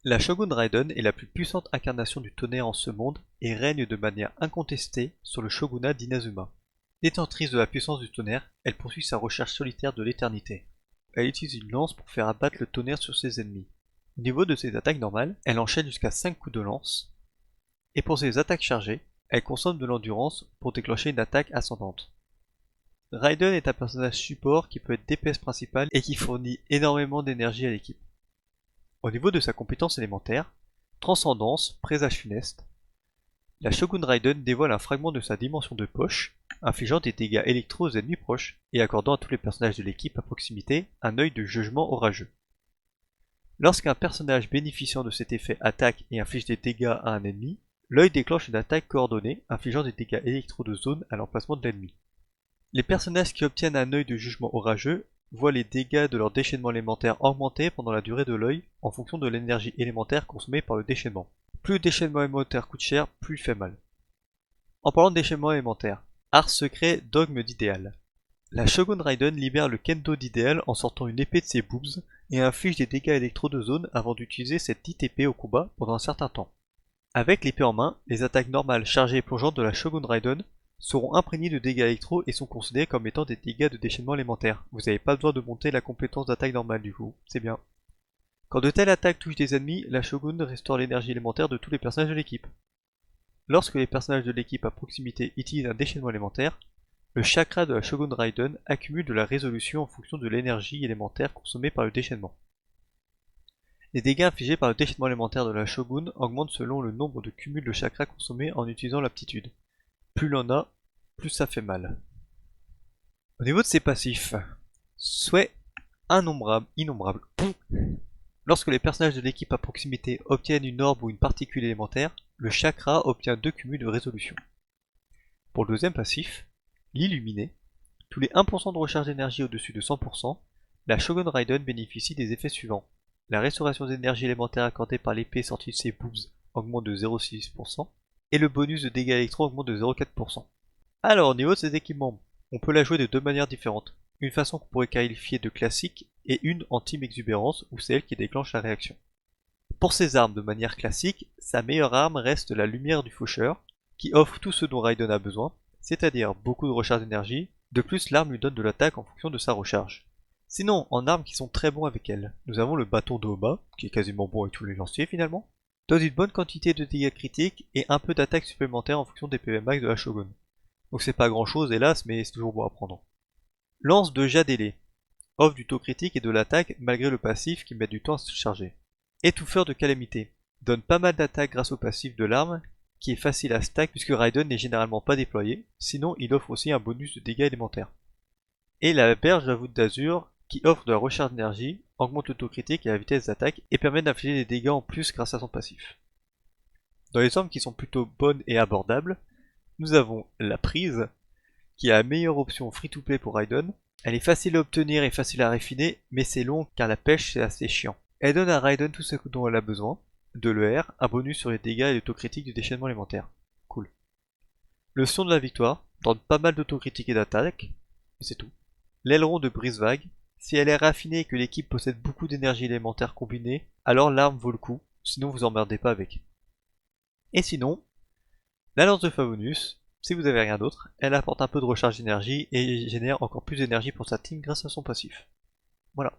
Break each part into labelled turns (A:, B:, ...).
A: La Shogun Raiden est la plus puissante incarnation du tonnerre en ce monde et règne de manière incontestée sur le shogunat d'Inazuma. Détentrice de la puissance du tonnerre, elle poursuit sa recherche solitaire de l'éternité. Elle utilise une lance pour faire abattre le tonnerre sur ses ennemis. Au niveau de ses attaques normales, elle enchaîne jusqu'à 5 coups de lance, et pour ses attaques chargées, elle consomme de l'endurance pour déclencher une attaque ascendante. Raiden est un personnage support qui peut être DPS principal et qui fournit énormément d'énergie à l'équipe. Au niveau de sa compétence élémentaire, Transcendance, présage funeste, la Shogun Raiden dévoile un fragment de sa dimension de poche, infligeant des dégâts électro aux ennemis proches et accordant à tous les personnages de l'équipe à proximité un œil de jugement orageux. Lorsqu'un personnage bénéficiant de cet effet attaque et inflige des dégâts à un ennemi, l'œil déclenche une attaque coordonnée infligeant des dégâts électro de zone à l'emplacement de l'ennemi. Les personnages qui obtiennent un œil de jugement orageux voient les dégâts de leur déchaînement élémentaire augmenter pendant la durée de l'œil en fonction de l'énergie élémentaire consommée par le déchaînement. Plus le déchaînement élémentaire coûte cher, plus il fait mal. En parlant de déchaînement élémentaire, art secret dogme d'idéal. La Shogun Raiden libère le Kendo d'idéal en sortant une épée de ses boobs et inflige des dégâts électro de zone avant d'utiliser cette dite épée au combat pendant un certain temps. Avec l'épée en main, les attaques normales chargées et plongeantes de la Shogun Raiden seront imprégnées de dégâts électro et sont considérées comme étant des dégâts de déchaînement élémentaire. Vous n'avez pas besoin de monter la compétence d'attaque normale du coup, c'est bien. Quand de telles attaques touchent des ennemis, la Shogun restaure l'énergie élémentaire de tous les personnages de l'équipe. Lorsque les personnages de l'équipe à proximité utilisent un déchaînement élémentaire, le chakra de la Shogun Raiden accumule de la résolution en fonction de l'énergie élémentaire consommée par le déchaînement. Les dégâts infligés par le déchaînement élémentaire de la Shogun augmentent selon le nombre de cumuls de chakras consommés en utilisant l'aptitude. Plus l'on a, plus ça fait mal. Au niveau de ses passifs, souhait innombrable. Lorsque les personnages de l'équipe à proximité obtiennent une orbe ou une particule élémentaire, le chakra obtient 2 cumuls de résolution. Pour le deuxième passif, l'illuminé, tous les 1% de recharge d'énergie au-dessus de 100%, la Shogun Raiden bénéficie des effets suivants. La restauration d'énergie élémentaire accordée par l'épée sortie de ses boobs augmente de 0,6%, et le bonus de dégâts électro augmente de 0,4%. Alors, au niveau de ses équipements, on peut la jouer de deux manières différentes. Une façon qu'on pourrait qualifier de classique, et une en team exubérance, où c'est elle qui déclenche la réaction. Pour ses armes de manière classique, sa meilleure arme reste la lumière du faucheur, qui offre tout ce dont Raiden a besoin, c'est-à-dire beaucoup de recharge d'énergie. De plus, l'arme lui donne de l'attaque en fonction de sa recharge. Sinon, en armes qui sont très bons avec elle, nous avons le bâton de Homa, qui est quasiment bon avec tous les lanciers finalement, donne une bonne quantité de dégâts critiques et un peu d'attaque supplémentaire en fonction des PV max de la Shogun. Donc c'est pas grand chose hélas, mais c'est toujours bon à prendre. Lance de Jadele, offre du taux critique et de l'attaque malgré le passif qui met du temps à se charger. Étouffeur de calamité, donne pas mal d'attaque grâce au passif de l'arme, qui est facile à stack puisque Raiden n'est généralement pas déployé, sinon il offre aussi un bonus de dégâts élémentaires. Et la berge de la voûte d'azur, qui offre de la recharge d'énergie, augmente le taux critique et la vitesse d'attaque et permet d'infliger des dégâts en plus grâce à son passif. Dans les armes qui sont plutôt bonnes et abordables, nous avons la prise, qui est la meilleure option free-to-play pour Raiden. Elle est facile à obtenir et facile à raffiner, mais c'est long car la pêche c'est assez chiant. Elle donne à Raiden tout ce dont elle a besoin, de l'ER, un bonus sur les dégâts et le taux critique du déchaînement élémentaire. Cool. Le son de la victoire, donne pas mal d'autocritique et d'attaque, et c'est tout. L'aileron de brise-vague, si elle est raffinée et que l'équipe possède beaucoup d'énergie élémentaire combinée, alors l'arme vaut le coup, sinon vous emmerdez pas avec. Et sinon, la lance de Favonius, si vous avez rien d'autre, elle apporte un peu de recharge d'énergie et génère encore plus d'énergie pour sa team grâce à son passif. Voilà.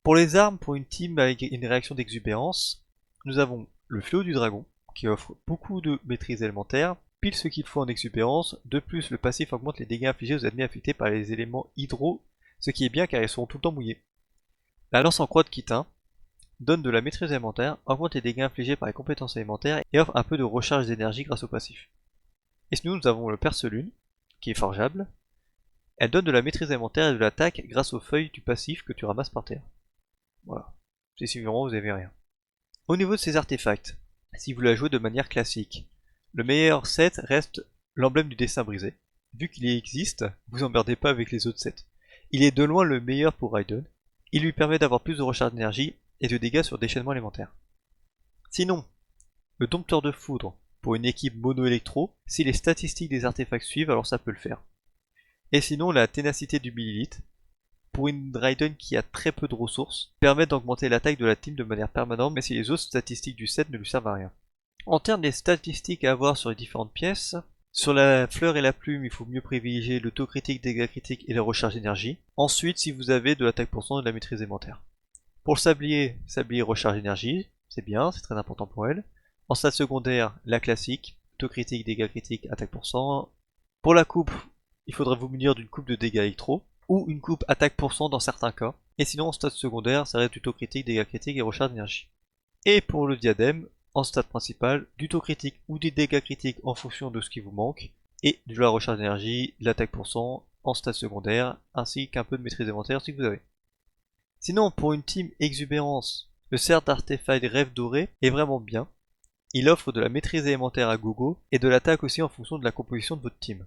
A: Pour les armes, pour une team avec une réaction d'exubérance, nous avons le fléau du dragon, qui offre beaucoup de maîtrise élémentaire, pile ce qu'il faut en exubérance, de plus le passif augmente les dégâts infligés aux ennemis affectés par les éléments hydro, ce qui est bien car ils seront tout le temps mouillés. La lance en croix de Kitin donne de la maîtrise élémentaire, augmente les dégâts infligés par les compétences élémentaires et offre un peu de recharge d'énergie grâce au passif. Et sinon nous avons le perce-lune, qui est forgeable. Elle donne de la maîtrise élémentaire et de l'attaque grâce aux feuilles du passif que tu ramasses par terre. Voilà. C'est si vraiment vous avez rien. Au niveau de ces artefacts, si vous la jouez de manière classique, le meilleur set reste l'emblème du dessin brisé. Vu qu'il y existe, vous emmerdez pas avec les autres sets. Il est de loin le meilleur pour Raiden. Il lui permet d'avoir plus de recharge d'énergie et de dégâts sur déchaînement élémentaire. Sinon, le dompteur de foudre, pour une équipe mono-électro, si les statistiques des artefacts suivent, alors ça peut le faire. Et sinon, la ténacité du millilitre, pour une Raiden qui a très peu de ressources, permet d'augmenter l'attaque de la team de manière permanente, mais si les autres statistiques du set ne lui servent à rien. En termes des statistiques à avoir sur les différentes pièces, sur la fleur et la plume, il faut mieux privilégier le taux critique, dégâts critiques et la recharge d'énergie. Ensuite, si vous avez de l'attaque % et de la maîtrise élémentaire. Pour le sablier, recharge énergie, c'est bien, c'est très important pour elle. En stade secondaire, la classique, taux critique, dégâts critiques, attaque %. Pour la coupe, il faudrait vous munir d'une coupe de dégâts électro, ou une coupe attaque % dans certains cas. Et sinon, en stade secondaire, ça reste du taux critique, dégâts critiques et recharge d'énergie. Et pour le diadème, en stade principal, du taux critique ou des dégâts critiques en fonction de ce qui vous manque, et de la recharge d'énergie, l'attaque % en stade secondaire, ainsi qu'un peu de maîtrise élémentaire si vous avez. Sinon, pour une team exubérance, le cerf d'artefact rêve doré est vraiment bien. Il offre de la maîtrise élémentaire à gogo et de l'attaque aussi en fonction de la composition de votre team.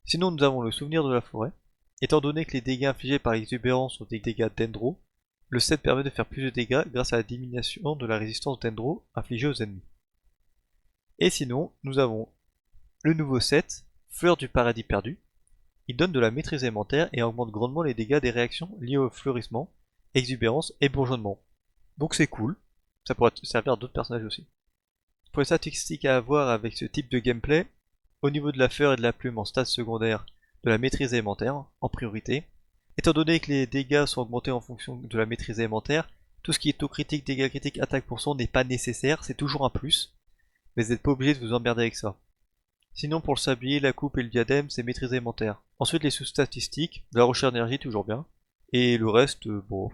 A: Sinon, nous avons le souvenir de la forêt. Étant donné que les dégâts infligés par l'exubérance sont des dégâts dendro, le set permet de faire plus de dégâts grâce à la diminution de la résistance dendro infligée aux ennemis. Et sinon, nous avons le nouveau set, Fleur du paradis perdu. Il donne de la maîtrise élémentaire et augmente grandement les dégâts des réactions liées au fleurissement, exubérance et bourgeonnement. Donc c'est cool, ça pourrait servir à d'autres personnages aussi. Pour les statistiques à avoir avec ce type de gameplay, au niveau de la fleur et de la plume en stade secondaire, de la maîtrise élémentaire en priorité. Étant donné que les dégâts sont augmentés en fonction de la maîtrise élémentaire, tout ce qui est taux critique, dégâts critiques, attaque % n'est pas nécessaire, c'est toujours un plus, mais vous n'êtes pas obligé de vous emmerder avec ça. Sinon pour le sablier, la coupe et le diadème, c'est maîtrise élémentaire. Ensuite les sous-statistiques, de la recherche d'énergie toujours bien, et le reste, bon,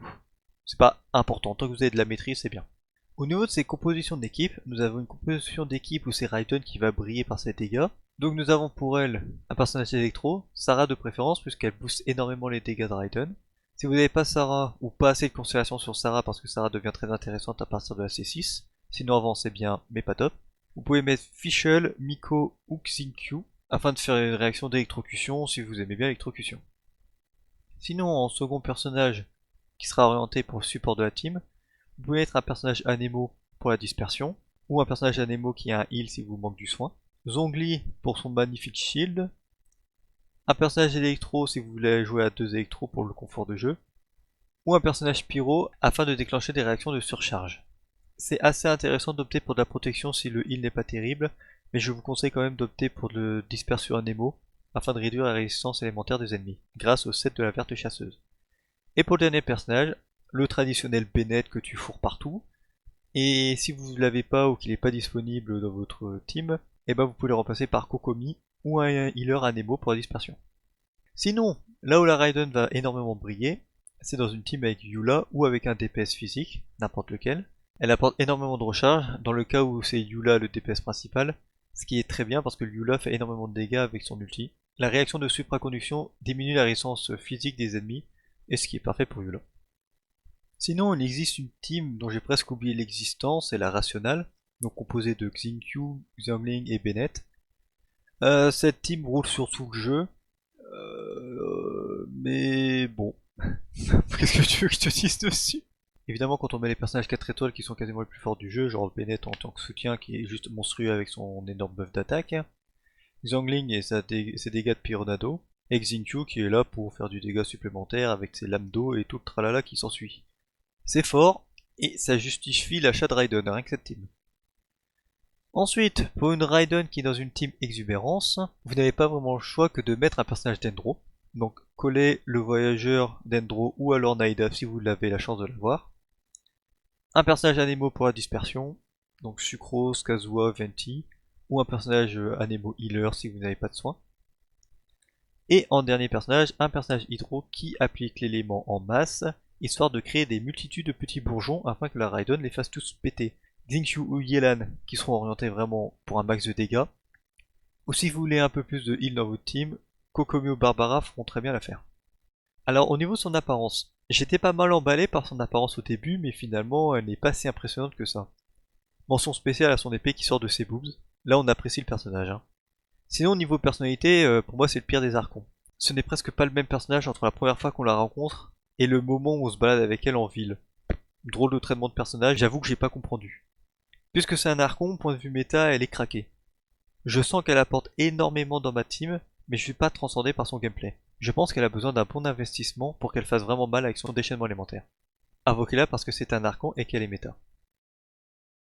A: c'est pas important, tant que vous avez de la maîtrise c'est bien. Au niveau de ces compositions d'équipe, nous avons une composition d'équipe où c'est Raiden qui va briller par ses dégâts. Donc nous avons pour elle un personnage électro, Sarah de préférence puisqu'elle booste énormément les dégâts de Raiden. Si vous n'avez pas Sarah ou pas assez de constellation sur Sarah parce que Sarah devient très intéressante à partir de la C6, sinon avant c'est bien mais pas top. Vous pouvez mettre Fischl, Miko ou Xingqiu afin de faire une réaction d'électrocution si vous aimez bien l'électrocution. Sinon en second personnage qui sera orienté pour le support de la team, vous pouvez mettre un personnage Anemo pour la dispersion, ou un personnage Anemo qui a un heal si vous manque du soin. Zhongli pour son magnifique shield. Un personnage électro si vous voulez jouer à 2 électros pour le confort de jeu. Ou un personnage pyro afin de déclencher des réactions de surcharge. C'est assez intéressant d'opter pour de la protection si le heal n'est pas terrible, mais je vous conseille quand même d'opter pour le dispersion Anemo afin de réduire la résistance élémentaire des ennemis, grâce au set de la verte chasseuse. Et pour le dernier personnage, le traditionnel Bennett que tu fourres partout. Et si vous ne l'avez pas ou qu'il n'est pas disponible dans votre team, et ben vous pouvez le remplacer par Kokomi ou un healer Anemo pour la dispersion. Sinon, là où la Raiden va énormément briller, c'est dans une team avec Eula ou avec un DPS physique, n'importe lequel. Elle apporte énormément de recharge, dans le cas où c'est Eula le DPS principal, ce qui est très bien parce que Eula fait énormément de dégâts avec son ulti. La réaction de supraconduction diminue la résistance physique des ennemis, et ce qui est parfait pour Eula. Sinon, il existe une team dont j'ai presque oublié l'existence, c'est la Rationale, donc composée de Xingqiu, Xiangling et Bennett. Cette team roule sur tout le jeu, mais bon, qu'est-ce que tu veux que je te dise dessus? Évidemment, quand on met les personnages 4 étoiles qui sont quasiment les plus forts du jeu, genre Bennett en tant que soutien qui est juste monstrueux avec son énorme buff d'attaque, Xiangling et ses dégâts de Pyronado, et Xingqiu qui est là pour faire du dégât supplémentaire avec ses lames d'eau et tout le tralala qui s'ensuit. C'est fort, et ça justifie l'achat de Raiden, rien que cette team. Ensuite, pour une Raiden qui est dans une team exubérance, vous n'avez pas vraiment le choix que de mettre un personnage Dendro. Donc collez le voyageur Dendro ou alors Naida si vous avez la chance de l'avoir. Un personnage Anemo pour la dispersion, donc Sucrose, Kazuha, Venti, ou un personnage Anemo Healer si vous n'avez pas de soin. Et en dernier personnage, un personnage Hydro qui applique l'élément en masse, histoire de créer des multitudes de petits bourgeons afin que la Raiden les fasse tous péter. Xingqiu ou Yelan qui seront orientés vraiment pour un max de dégâts. Ou si vous voulez un peu plus de heal dans votre team, Kokomi ou Barbara feront très bien l'affaire. Alors au niveau de son apparence, j'étais pas mal emballé par son apparence au début, mais finalement elle n'est pas si impressionnante que ça. Mention spéciale à son épée qui sort de ses boobs, là on apprécie le personnage. Hein. Sinon au niveau personnalité, pour moi c'est le pire des archons. Ce n'est presque pas le même personnage entre la première fois qu'on la rencontre et le moment où on se balade avec elle en ville. Drôle de traitement de personnage, j'avoue que j'ai pas compris. Puisque c'est un archon, point de vue méta, elle est craquée. Je sens qu'elle apporte énormément dans ma team, mais je suis pas transcendé par son gameplay. Je pense qu'elle a besoin d'un bon investissement pour qu'elle fasse vraiment mal avec son déchaînement élémentaire. Invoquez-la parce que c'est un archon et qu'elle est méta.